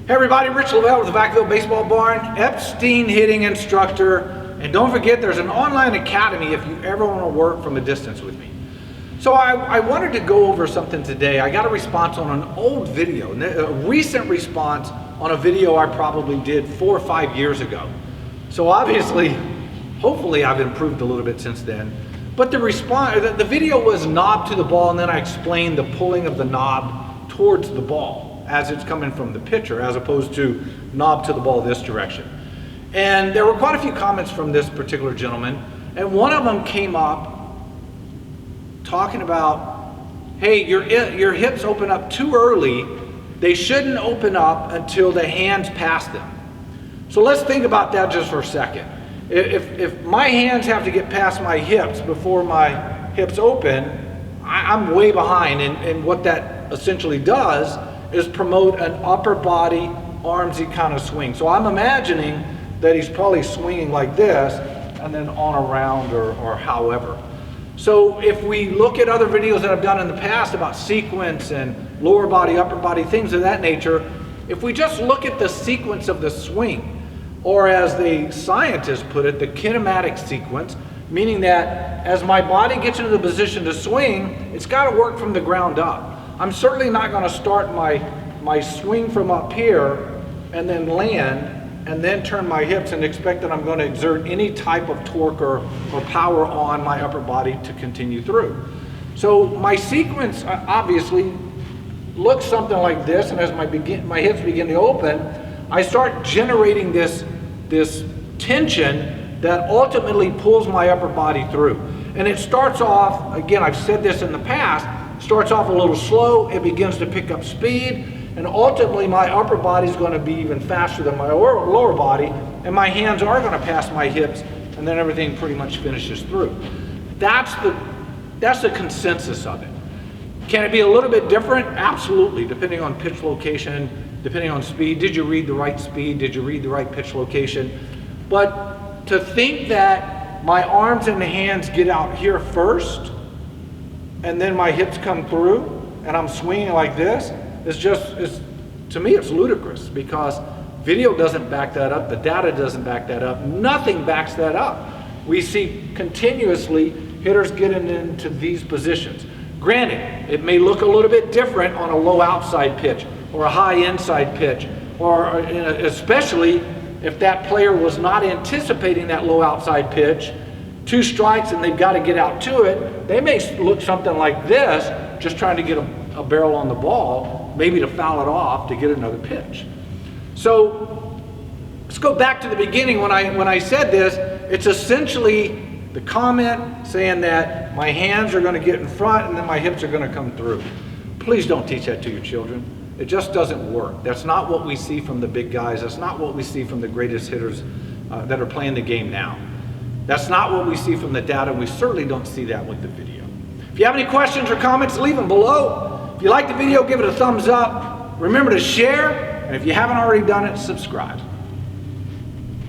Hey everybody, Rich Lovell with the Vacaville Baseball Barn, Epstein hitting instructor. And don't forget, there's an online academy if you ever want to work from a distance with me. So I wanted to go over something today. I got a response on an old video, a recent response on a video I probably did 4 or 5 years ago. So obviously, hopefully I've improved a little bit since then. But the video was knob to the ball, and then I explained the pulling of the knob towards the ball as it's coming from the pitcher, as opposed to knob to the ball this direction. And there were quite a few comments from this particular gentleman, and one of them came up talking about, hey, your hips open up too early. They shouldn't open up until the hands pass them. So let's think about that just for a second. If my hands have to get past my hips before my hips open, I'm way behind, and what that essentially does is promote an upper body armsy kind of swing. So I'm imagining that he's probably swinging like this and then on around or however. So if we look at other videos that I've done in the past about sequence and lower body, upper body, things of that nature, if we just look at the sequence of the swing, or as the scientists put it, the kinematic sequence, meaning that as my body gets into the position to swing, it's got to work from the ground up. I'm certainly not going to start my swing from up here and then land and then turn my hips and expect that I'm going to exert any type of torque or power on my upper body to continue through. So my sequence obviously looks something like this, and as my hips begin to open, I start generating this tension that ultimately pulls my upper body through. And it starts off, again, I've said this in the past, starts off a little slow, it begins to pick up speed, and ultimately my upper body is going to be even faster than my lower body, and my hands are going to pass my hips, and then everything pretty much finishes through. That's the consensus of it. Can it be a little bit different? Absolutely, depending on pitch location, depending on speed. Did you read the right speed? Did you read the right pitch location? But to think that my arms and hands get out here first, and then my hips come through, and I'm swinging like this, to me it's ludicrous, because video doesn't back that up, the data doesn't back that up, nothing backs that up. We see continuously hitters getting into these positions. Granted, it may look a little bit different on a low outside pitch or a high inside pitch, or especially if that player was not anticipating that low outside pitch, 2 strikes and they've got to get out to it, they may look something like this, just trying to get a barrel on the ball, maybe to foul it off to get another pitch. So let's go back to the beginning. When I said this, it's essentially the comment saying that my hands are going to get in front and then my hips are going to come through. Please don't teach that to your children. It just doesn't work. That's not what we see from the big guys. That's not what we see from the greatest hitters that are playing the game now. That's not what we see from the data. We certainly don't see that with the video. If you have any questions or comments, leave them below. If you like the video, give it a thumbs up. Remember to share, and if you haven't already done it, subscribe.